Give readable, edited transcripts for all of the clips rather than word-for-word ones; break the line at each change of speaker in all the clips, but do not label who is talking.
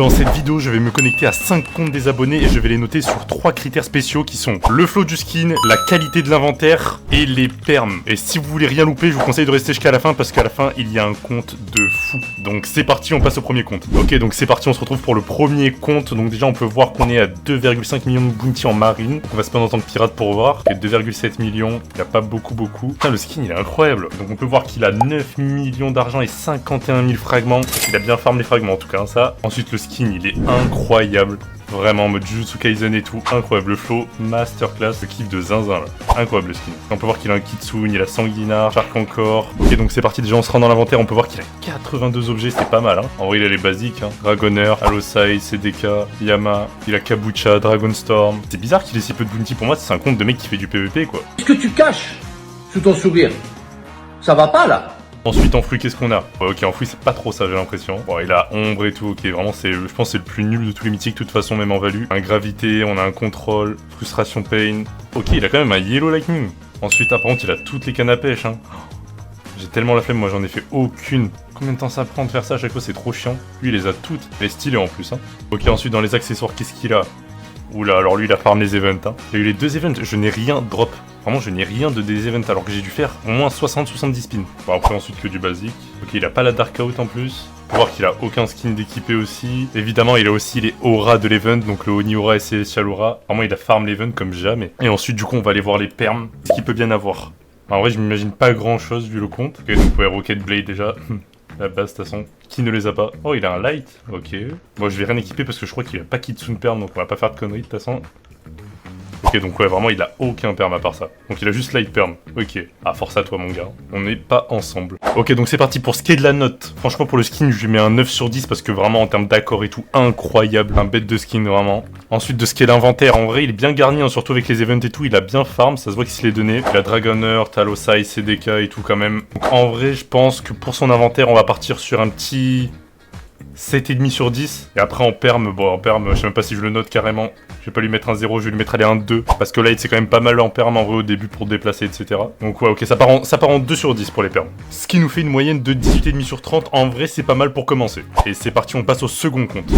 Dans cette vidéo, je vais me connecter à 5 comptes des abonnés et je vais les noter sur 3 critères spéciaux qui sont le flow du skin, la qualité de l'inventaire et les perms. Et si vous voulez rien louper, je vous conseille de rester jusqu'à la fin parce qu'à la fin, il y a un compte de fou. Donc c'est parti, on passe au premier compte. Ok, donc c'est parti, on se retrouve pour le premier compte. Donc déjà, on peut voir qu'on est à 2,5 millions de bounty en marine. Donc on va se prendre en tant que pirate pour voir. Et 2,7 millions, il n'y a pas beaucoup. Putain, le skin, il est incroyable. Donc on peut voir qu'il a 9 millions d'argent et 51 000 fragments. Il a bien farm les fragments en tout cas, ça. Ensuite, le skin, il est incroyable. Vraiment en mode Jujutsu Kaisen et tout, incroyable. Le flow, masterclass, le kiff de zinzin là. Incroyable le skin. On peut voir qu'il a un Kitsune, il a Sanguinar, Shark encore. Ok, donc c'est parti, déjà on se rend dans l'inventaire, on peut voir qu'il a 82 objets, c'est pas mal hein. En vrai il a les basiques hein. Dragoner, Alosai, CDK, Yama, il a Kabucha, Dragonstorm. C'est bizarre qu'il ait si peu de bounty, pour moi c'est un compte de mec qui fait du PVP quoi.
Qu'est-ce que tu caches sous ton sourire? Ça va pas là?
Ensuite en fruit qu'est-ce qu'on a? Ouais, ok, en fruit c'est pas trop ça j'ai l'impression. Bon il a ombre et tout, ok vraiment c'est, je pense c'est le plus nul de tous les mythiques de toute façon même en value. Un gravité, on a un contrôle, frustration pain. Ok il a quand même un yellow lightning. Ensuite par contre il a toutes les cannes à pêche hein. J'ai tellement la flemme, moi j'en ai fait aucune. Combien de temps ça prend de faire ça à chaque fois, c'est trop chiant. Lui il les a toutes, il est stylé en plus hein. Ok ensuite dans les accessoires qu'est-ce qu'il a? Oula, alors lui il a farm les events hein. Il a eu les 2 events, je n'ai rien drop. Vraiment je n'ai rien de des events alors que j'ai dû faire au moins 60-70 spins. Bon après ensuite que du basique. Ok il a pas la dark out en plus. Faut voir qu'il a aucun skin d'équipé aussi. Évidemment il a aussi les auras de l'event, donc le Oni Aura et Celestial Aura. Vraiment il a farm l'event comme jamais. Et ensuite du coup on va aller voir les perms, ce qu'il peut bien avoir. En vrai je m'imagine pas grand chose vu le compte. Ok donc ouais Rocket Blade déjà. La base de toute façon, qui ne les a pas? Oh il a un light, ok. Bon je vais rien équiper parce que je crois qu'il a pas Kitsune perm, donc on va pas faire de conneries de toute façon. Ok donc ouais vraiment il a aucun perm à part ça. Donc il a juste light perm, ok. Ah force à toi mon gars, on n'est pas ensemble. Ok donc c'est parti pour ce qui est de la note. Franchement pour le skin je lui mets un 9 sur 10 parce que vraiment en termes d'accord et tout, incroyable. Un bête de skin vraiment. Ensuite de ce qui est l'inventaire, en vrai il est bien garni hein, surtout avec les events et tout, il a bien farm, ça se voit qu'il se l'est donné. Il a Dragoner, Talosai, CDK et tout quand même. Donc en vrai je pense que pour son inventaire on va partir sur un petit 7,5 sur 10. Et après en perm, bon en perm je sais même pas si je le note carrément. Je vais pas lui mettre un 0, je vais lui mettre aller un 2. Parce que light c'est quand même pas mal en perm en vrai au début pour déplacer etc. Donc ouais ok ça part en 2 sur 10 pour les perms. Ce qui nous fait une moyenne de 18,5 sur 30. En vrai c'est pas mal pour commencer. Et c'est parti, on passe au second compte.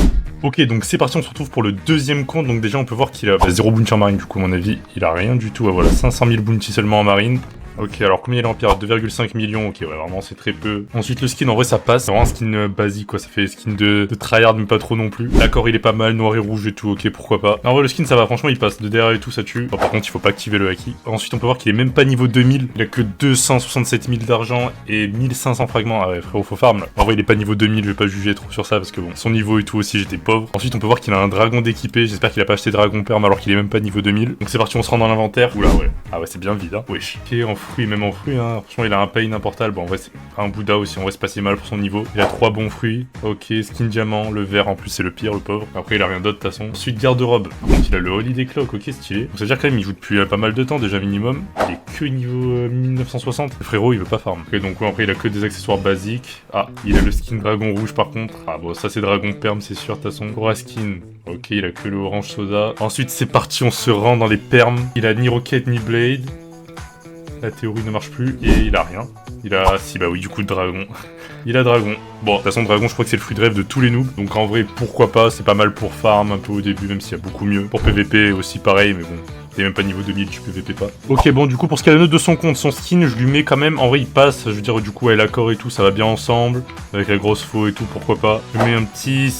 Ok donc c'est parti, on se retrouve pour le deuxième compte. Donc déjà on peut voir qu'il a 0 bounty en marine du coup à mon avis. Il a rien du tout, voilà 500 000 bounty seulement en marine. Ok, alors combien il est en pirate? 2,5 millions, ok, ouais, vraiment c'est très peu. Ensuite, le skin, en vrai, ça passe. C'est vraiment un skin basique, quoi. Ça fait skin de tryhard, mais pas trop non plus. D'accord, il est pas mal, noir et rouge et tout, ok, pourquoi pas. En vrai, le skin, ça va, franchement, il passe. De derrière et tout, ça tue. Bon, par contre, il faut pas activer le haki. Ensuite, on peut voir qu'il est même pas niveau 2000. Il a que 267 000 d'argent et 1500 fragments. Ah ouais, frérot, faut farm, là. En vrai, il est pas niveau 2000, je vais pas juger trop sur ça, parce que bon, son niveau et tout aussi, j'étais pauvre. Ensuite, on peut voir qu'il a un dragon d'équipé. J'espère qu'il a pas acheté dragon perm alors qu'il est même pas niveau 2000. Donc c'est parti, on se rend dans l'inventaire. Oula, ouais. Ah ouais, c'est bien vide, hein. Wesh. Ok, en fruits, même en fruits, hein. Franchement il a un pain, un portal, bon en vrai c'est un Bouddha aussi, en vrai c'est pas si mal pour son niveau. Il a 3 bons fruits, ok, skin diamant, le vert en plus c'est le pire le pauvre. Après il a rien d'autre de toute façon. Ensuite garde-robe, par contre il a le Holiday Clock, ok stylé. Donc ça veut dire quand même il joue depuis pas mal de temps déjà minimum. Il est que niveau 1960, le frérot il veut pas farm. Ok donc ouais, après il a que des accessoires basiques. Ah il a le skin dragon rouge par contre. Ah bon ça c'est dragon perm c'est sûr de toute façon. Aura skin, ok il a que le orange soda. Ensuite c'est parti, on se rend dans les perms. Il a ni rocket ni blade. La théorie ne marche plus et il a rien. Il a... si bah oui du coup dragon. Il a dragon. Bon de toute façon dragon je crois que c'est le fruit de rêve de tous les noobs. Donc en vrai pourquoi pas, c'est pas mal pour farm un peu au début même s'il y a beaucoup mieux. Pour PVP aussi pareil mais bon. T'es même pas niveau 2000, tu PVP pas. Ok bon du coup pour ce qui est la note de son compte, son skin je lui mets quand même, en vrai il passe, je veux dire du coup avec l'accord et tout ça va bien ensemble. Avec la grosse faux et tout pourquoi pas. Je lui mets un petit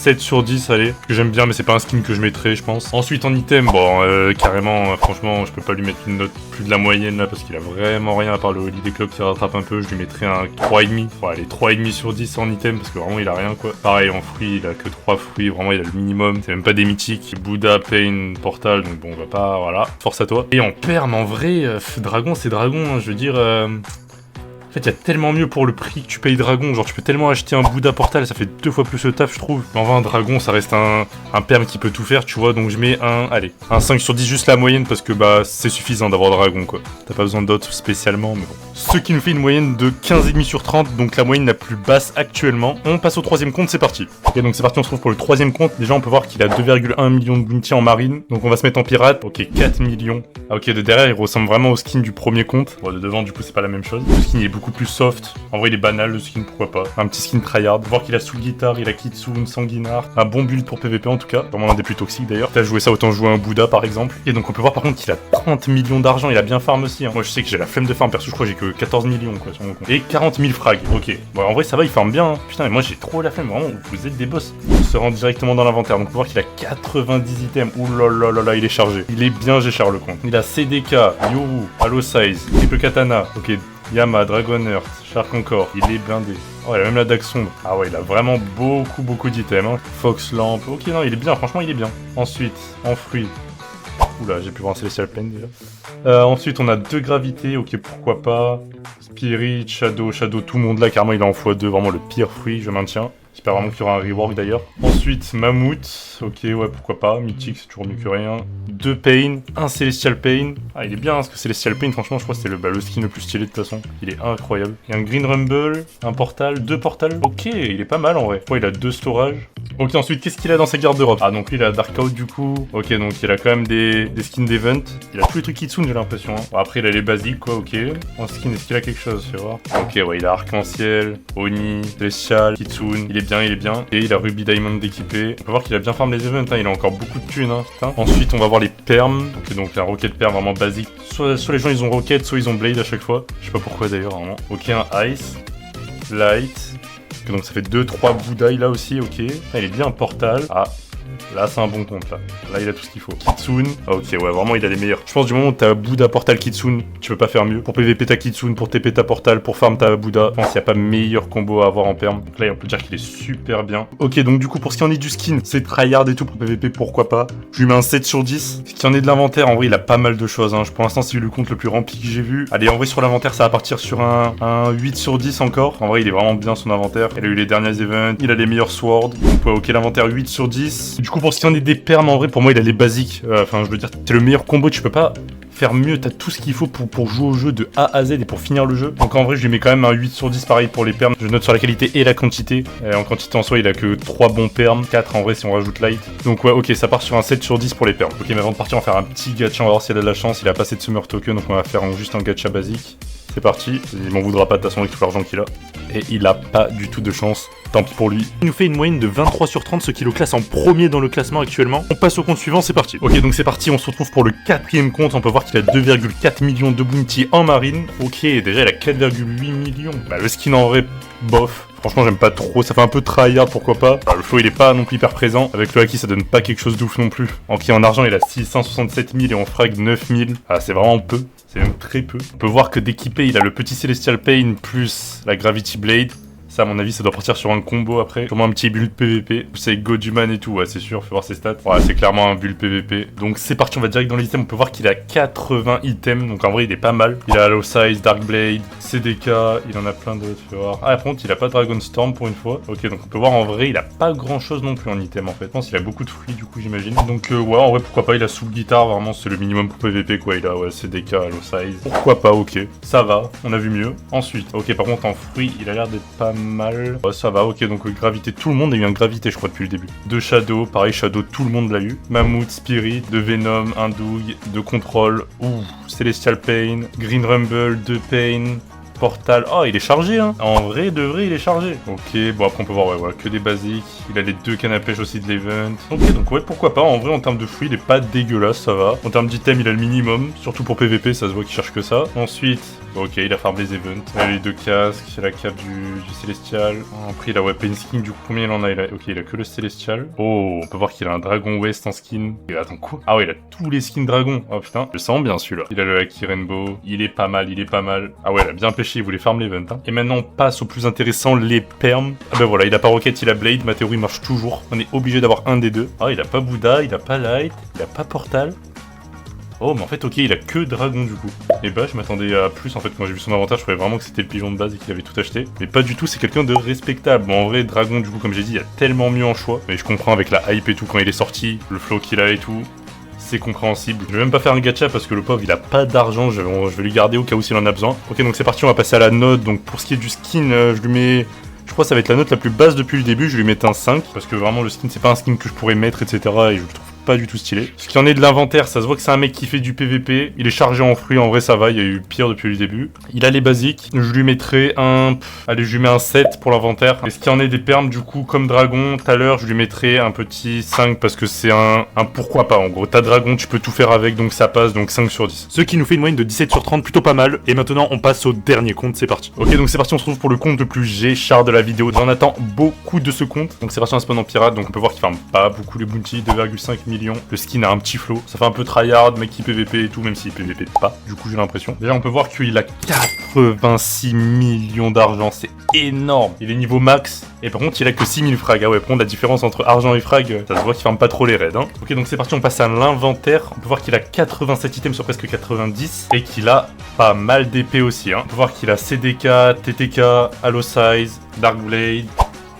7 sur 10, allez, que j'aime bien, mais c'est pas un skin que je mettrais, je pense. Ensuite, en item, bon, carrément, franchement, je peux pas lui mettre une note plus de la moyenne, là, parce qu'il a vraiment rien à part le Holiday Clock qui rattrape un peu. Je lui mettrais un 3,5. Bon, allez, 3,5 sur 10 en item, parce que vraiment, il a rien, quoi. Pareil, en fruits, il a que 3 fruits, vraiment, il a le minimum. C'est même pas des mythiques. Bouddha, Pain, Portal, donc bon, on va pas, voilà. Force à toi. Et en perm, en vrai, dragon, c'est dragon, hein, je veux dire... En fait, il y a tellement mieux pour le prix que tu payes dragon. Genre, tu peux tellement acheter un Bouddha portal, ça fait 2 fois plus le taf, je trouve. Mais en vrai, un dragon, ça reste un perm qui peut tout faire, tu vois. Donc, je mets un 5 sur 10, juste la moyenne, parce que bah, c'est suffisant d'avoir dragon, quoi. T'as pas besoin d'autres spécialement, mais bon. Ce qui nous fait une moyenne de 15,5 sur 30, donc la moyenne la plus basse actuellement. On passe au troisième compte, c'est parti. Ok, donc c'est parti, on se retrouve pour le troisième compte. Déjà, on peut voir qu'il a 2,1 millions de bounty en marine. Donc, on va se mettre en pirate. Ok, 4 millions. Ah, ok, de derrière, il ressemble vraiment au skin du premier compte. Bon, de devant, du coup, c'est pas la même chose. Le skin, il est beaucoup beaucoup plus soft. En vrai, il est banal le skin, pourquoi pas. Un petit skin tryhard. Voir qu'il a Soul Guitar, il a Kitsune, Sanguinar. Un bon build pour PVP en tout cas. Vraiment l'un des plus toxiques d'ailleurs. T'as joué ça, autant jouer un Bouddha par exemple. Et donc on peut voir par contre qu'il a 30 millions d'argent. Il a bien farm aussi. Hein. Moi je sais que j'ai la flemme de farm. Perso, je crois que j'ai que 14 millions quoi sur mon compte. Et 40 000 frags. Ok. Bon, en vrai, ça va, il farm bien. Hein. Putain, mais moi j'ai trop la flemme. Vraiment, vous êtes des boss. On se rend directement dans l'inventaire. Donc on peut voir qu'il a 90 items. Ouh là là là là, il est chargé. Il est bien G-Char le compte. Il a CDK, Yoru, Halo Size, Triple Katana. Ok. Yama, Dragon Earth, Shark encore, il est blindé. Oh, il a même la dague sombre. Ah ouais, il a vraiment beaucoup d'items. Hein. Fox Lamp. Ok, non, il est bien, franchement, il est bien. Ensuite, en fruits. Oula, j'ai pu voir un Celestial Plane déjà. Ensuite, on a 2 gravités. Ok, pourquoi pas. Spirit, Shadow, tout le monde là, carrément, il est en x2. Vraiment le pire fruit, je maintiens. J'espère vraiment qu'il y aura un rework d'ailleurs. Ensuite, Mammouth. Ok, ouais, pourquoi pas. Mythique, c'est toujours mieux que rien. 2 Pain, un Celestial Pain. Ah, il est bien, parce que Celestial Pain, franchement, je crois que c'est le skin le plus stylé de toute façon. Il est incroyable. Il y a un Green Rumble, un portal, 2 portals. Ok, il est pas mal en vrai. Ouais, il a 2 storage. Ok, ensuite, qu'est-ce qu'il a dans sa garde-robe? Ah, donc lui, il a Dark Out du coup. Ok, donc il a quand même des skins d'event. Il a tous les trucs Kitsune, j'ai l'impression. Hein. Bon, après, il a les basiques, quoi, ok. En skin, est-ce qu'il a quelque chose? Je vais voir. Ok, ouais, il a Arc-en-Ciel, Oni, Celestial, Kitsune. Il est bien. Et il a Ruby Diamond d'équipé. On peut voir qu'il a bien farm les events, hein. Il a encore beaucoup de thunes, hein. Putain. Ensuite, on va voir les perms. Ok, donc un Rocket Perm vraiment basique. Soit les gens, ils ont Rocket, soit ils ont Blade à chaque fois. Je sais pas pourquoi d'ailleurs, vraiment. Ok, un Ice, Light. Okay, donc ça fait 2-3 Bouddha là aussi, ok. Ah, il est bien un portal. Ah. Là, c'est un bon compte, là. Là, il a tout ce qu'il faut. Kitsune. Ah, ok, ouais, vraiment, il a les meilleurs. Je pense du moment où t'as Bouddha, Portal, Kitsune, tu peux pas faire mieux. Pour PVP, ta Kitsune. Pour TP, ta Portal. Pour farm, ta Bouddha. Je pense qu'il n'y a pas meilleur combo à avoir en perm. Donc là, on peut dire qu'il est super bien. Ok, donc du coup, pour ce qui en est du skin, c'est tryhard et tout pour PVP, pourquoi pas. Je lui mets un 7 sur 10. Ce qui en est de l'inventaire, en vrai, il a pas mal de choses. Hein. Pour l'instant, c'est le compte le plus rempli que j'ai vu. Allez, en vrai, sur l'inventaire, ça va partir sur un 8 sur 10 encore. En vrai, il est vraiment bien son inventaire. Il a eu les derniers events. Il a les meilleurs swords. Donc, ouais, ok, l'inventaire 8 sur 10. Du coup, pour ce qui en est des perms, en vrai, pour moi, il a les basiques. Enfin, je veux dire, c'est le meilleur combo. Tu peux pas faire mieux. T'as tout ce qu'il faut pour jouer au jeu de A à Z et pour finir le jeu. Donc, en vrai, je lui mets quand même un 8 sur 10 pareil pour les perms. Je note sur la qualité et la quantité. En quantité en soi, il a que 3 bons perms. 4 en vrai si on rajoute light. Donc, ouais, ok, ça part sur un 7 sur 10 pour les perms. Ok, mais avant de partir, on va faire un petit gacha. On va voir s'il a de la chance. Il a pas assez de Summer Token. Donc, on va faire juste un gacha basique. C'est parti, il m'en voudra pas de toute façon avec tout l'argent qu'il a. Et il a pas du tout de chance, tant pis pour lui. Il nous fait une moyenne de 23 sur 30, ce qui le classe en premier dans le classement actuellement. On passe au compte suivant, c'est parti. Ok, donc c'est parti, on se retrouve pour le 4ème compte. On peut voir qu'il a 2,4 millions de bounty en marine. Ok, déjà il a 4,8 millions. Bah le skin en vrai, bof. Franchement, j'aime pas trop, ça fait un peu tryhard, pourquoi pas. Le flow, il est pas non plus hyper présent. Avec le haki, ça donne pas quelque chose d'ouf non plus. Ok, en argent, il a 667 000 et en frag 9 000. Ah, c'est vraiment peu. C'est même très peu. On peut voir que d'équipé, il a le petit Celestial Pain plus la Gravity Blade. Ça, à mon avis, ça doit partir sur un combo après. Sûrement un petit build PVP. C'est Goduman et tout, ouais, c'est sûr. Faut voir ses stats. Ouais, c'est clairement un build PVP. Donc, c'est parti, on va direct dans les items. On peut voir qu'il a 80 items. Donc, en vrai, il est pas mal. Il a Halo Size, Dark Blade, CDK. Il en a plein d'autres, tu vois. Ah, par contre, il a pas Dragon Storm pour une fois. Ok, donc on peut voir en vrai, il a pas grand chose non plus en item en fait. Je pense qu'il a beaucoup de fruits, du coup, j'imagine. Donc, ouais, en vrai, pourquoi pas. Il a Soul Guitar, vraiment, c'est le minimum pour PVP, quoi. Il a, ouais, CDK, Halo Size. Pourquoi pas, ok. Ça va, on a vu mieux. Ensuite, ok, par contre, en fruits, il a l'air d'être pas mal. Ouais, ça va, ok, donc gravité, tout le monde a eu un gravité, je crois, depuis le début. De Shadow, pareil, Shadow, tout le monde l'a eu. Mammouth, Spirit, de Venom, un Douille, de Control, ouh, Celestial Pain, Green Rumble, de Pain, Portal. Oh, il est chargé, hein. En vrai, de vrai, il est chargé. Ok, bon, après, on peut voir, ouais, voilà, que des basiques. Il a les 2 cannes à pêche aussi de l'event. Ok, donc, ouais, pourquoi pas. En vrai, en termes de fruits, il est pas dégueulasse, ça va. En termes d'item, il a le minimum. Surtout pour PVP, ça se voit qu'il cherche que ça. Ensuite, ok, il a farm les events. Il a les 2 casques, il a la cape du Celestial. Après, il a Weapon Skin, du coup, combien il en a, ok, il a que le Celestial. Oh, on peut voir qu'il a un Dragon West en skin. Et attends, quoi? Ah ouais, il a tous les skins Dragon. Oh putain, je le sens bien celui-là. Il a le Haki Rainbow. Il est pas mal, il est pas mal. Ah ouais, il a bien pêché, il voulait farm l'event. Hein. Et maintenant, on passe au plus intéressant, les perms. Ah ben voilà, il a pas Rocket, il a Blade. Ma théorie marche toujours. On est obligé d'avoir un des deux. Ah, il a pas Bouddha, il a pas Light, il a pas Portal. Oh, mais en fait, ok, il a que Dragon du coup. Et bah, je m'attendais à plus en fait. Quand j'ai vu son inventaire, je croyais vraiment que c'était le pigeon de base et qu'il avait tout acheté. Mais pas du tout, c'est quelqu'un de respectable. Bon, en vrai, Dragon, du coup, comme j'ai dit, il y a tellement mieux en choix. Mais je comprends avec la hype et tout quand il est sorti, le flow qu'il a et tout. C'est compréhensible. Je vais même pas faire un gacha parce que le pauvre il a pas d'argent. Je vais lui garder au cas où s'il en a besoin. Ok, donc c'est parti, on va passer à la note. Donc pour ce qui est du skin, je lui mets. Je crois que ça va être la note la plus basse depuis le début. Je lui mets un 5 parce que vraiment le skin, c'est pas un skin que je pourrais mettre, etc. Et je le trouve pas du tout stylé. Ce qui en est de l'inventaire, ça se voit que c'est un mec qui fait du PVP. Il est chargé en fruits, en vrai ça va, il y a eu pire depuis le début. Il a les basiques, je lui mettrai un... Allez, je lui mets un 7 pour l'inventaire. Et ce qui en est des permes, du coup, comme dragon, tout à l'heure, je lui mettrai un petit 5 parce que c'est un pourquoi pas. En gros, t'as dragon, tu peux tout faire avec, donc ça passe, donc 5 sur 10.
Ce qui nous fait une moyenne de 17 sur 30, plutôt pas mal. Et maintenant, on passe au dernier compte, c'est parti.
Ok, donc c'est parti, on se retrouve pour le compte le plus G-char de la vidéo. J'en attends beaucoup de ce compte. Donc c'est parti, un spawn en pirate, donc on peut voir qu'il farme pas beaucoup les bounties, 2,5 millions. Le skin a un petit flow, ça fait un peu tryhard, mec qui PVP et tout, même s'il PVP pas, du coup j'ai l'impression. Déjà on peut voir qu'il a 86 millions d'argent, c'est énorme. Il est niveau max, et par contre il a que 6000 frags. Ah ouais, par contre la différence entre argent et frag, ça se voit qu'il farme pas trop les raids, hein. Ok, donc c'est parti, on passe à l'inventaire. On peut voir qu'il a 87 items sur presque 90, et qu'il a pas mal d'épées aussi, hein. On peut voir qu'il a CDK, TTK, Halo Size, Dark Blade.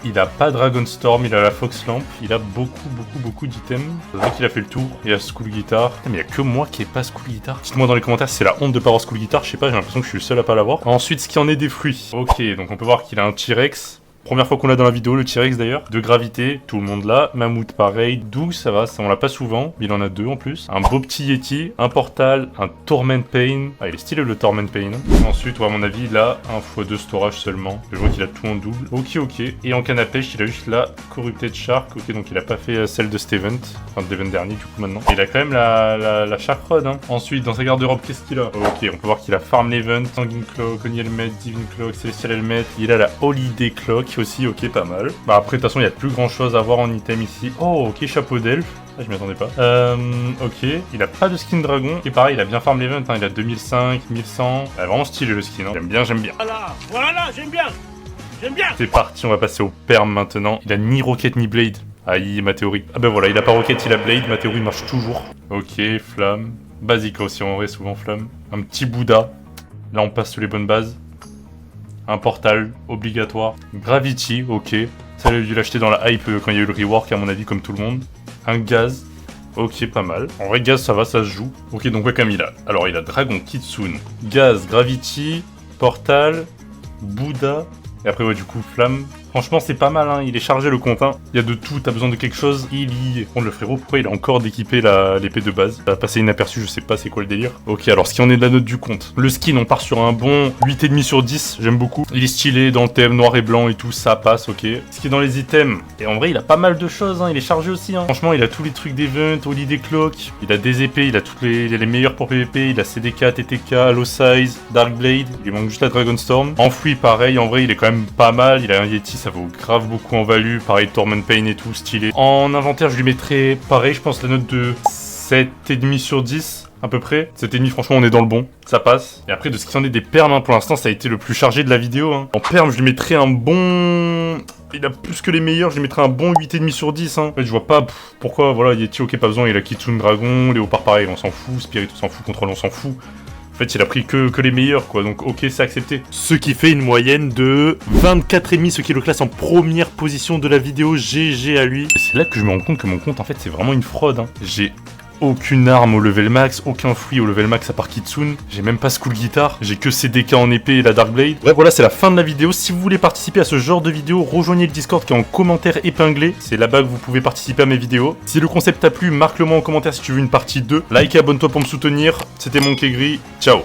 Il a pas Dragonstorm, il a la Fox Lamp, il a beaucoup d'items. C'est vrai qu'il a fait le tour, il a School Guitar. Mais il y a que moi qui ai pas School Guitar. Dites-moi dans les commentaires si c'est la honte de pas avoir School Guitar, je sais pas, j'ai l'impression que je suis le seul à pas l'avoir. Ensuite, ce qui en est des fruits. Ok, donc on peut voir qu'il a un T-Rex. Première fois qu'on l'a dans la vidéo, le T-Rex d'ailleurs. De gravité, tout le monde l'a. Mammouth pareil. Doux, ça va, ça on l'a pas souvent. Mais il en a deux en plus. Un beau petit Yeti, un Portal, un Torment Pain. Ah, il est stylé le Torment Pain. Ensuite, ouais, à mon avis, il a un x2 storage seulement. Je vois qu'il a tout en double. Ok. Et en canne à pêche, il a juste la Corrupted Shark. Ok, donc il a pas fait celle de cet event. Enfin, de l'event dernier, du coup, maintenant. Et il a quand même la Shark Rod, hein. Ensuite, dans sa garde-robe, qu'est-ce qu'il a? Ok, on peut voir qu'il a Farm l'event, Sanguine Cloak, Oni Helmet, Divine Cloak, Celestial Helmet. Il a la Holiday Cloak aussi, ok, pas mal. Bah après, de toute façon, il y a plus grand chose à voir en item ici. Oh, ok, chapeau d'elfe. Ah, je m'y attendais pas. Ok, il a pas de skin dragon. Et pareil, il a bien farm l'event, hein. Il a 2005, 1100. Il a vraiment stylé le skin, hein. J'aime bien.
Voilà, j'aime bien.
C'est parti, on va passer au perm maintenant. Il a ni rocket ni blade. Aïe, ma théorie. Ah ben voilà, il a pas rocket, il a blade. Ma théorie marche toujours. Ok, flamme. Basique aussi en vrai, souvent flamme. Un petit Bouddha. Là, on passe sur les bonnes bases. Un portal obligatoire. Gravity, ok. Ça, il a dû l'acheter dans la hype quand il y a eu le rework, à mon avis, comme tout le monde. Un gaz. Ok, pas mal. En vrai, gaz, ça va, ça se joue. Ok, donc ouais, comme il a. Alors, il a Dragon Kitsune, gaz, Gravity, portal, Bouddha. Et après, ouais, du coup, flamme. Franchement, c'est pas mal, hein. Il est chargé le compte, hein. Il y a de tout, t'as besoin de quelque chose, il y est. Bon, le frérot, pourquoi il a encore d'équiper l'épée de base? Ça va passer inaperçu, je sais pas c'est quoi le délire. Ok, alors ce qui en est de la note du compte. Le skin, on part sur un bon 8,5 sur 10, j'aime beaucoup. Il est stylé dans le thème noir et blanc et tout, ça passe, ok. Ce qui est dans les items, et en vrai, il a pas mal de choses, hein. Il est chargé aussi, hein. Franchement, il a tous les trucs d'event, Holiday Cloak, il a des épées, il a il a les meilleurs pour PVP, il a CDK, TTK, Halo Size, Dark Blade, il lui manque juste la Dragonstorm. Enfoui, pareil, en vrai, il est quand même pas mal. Il a un Yeti, ça vaut grave beaucoup en value, pareil Torment Pain et tout, stylé. En inventaire, je lui mettrais, pareil, je pense la note de 7,5 sur 10, à peu près. 7,5, franchement, on est dans le bon, ça passe. Et après, de ce qui en est des permes, hein, pour l'instant, ça a été le plus chargé de la vidéo, hein. En permes, je lui mettrais un bon... Il a plus que les meilleurs, je lui mettrais un bon 8,5 sur 10, hein. En fait, je vois pas pourquoi, voilà, Yeti, ok, pas besoin, il a Kitsune Dragon, Léopard, pareil, on s'en fout, Spirit, on s'en fout, Control, on s'en fout. En fait, il a pris que les meilleurs, quoi, donc ok, c'est accepté.
Ce qui fait une moyenne de 24,5, ce qui le classe en première position de la vidéo. GG à lui.
C'est là que je me rends compte que mon compte, en fait, c'est vraiment une fraude, hein. J'ai aucune arme au level max, aucun fruit au level max à part Kitsune. J'ai même pas School Guitar, j'ai que CDK en épée et la Dark Blade. Ouais, voilà, c'est la fin de la vidéo. Si vous voulez participer à ce genre de vidéo, rejoignez le Discord qui est en commentaire épinglé. C'est là-bas que vous pouvez participer à mes vidéos. Si le concept t'a plu, marque-le moi en commentaire si tu veux une partie 2. Like et abonne-toi pour me soutenir. C'était Monkey Gris, ciao.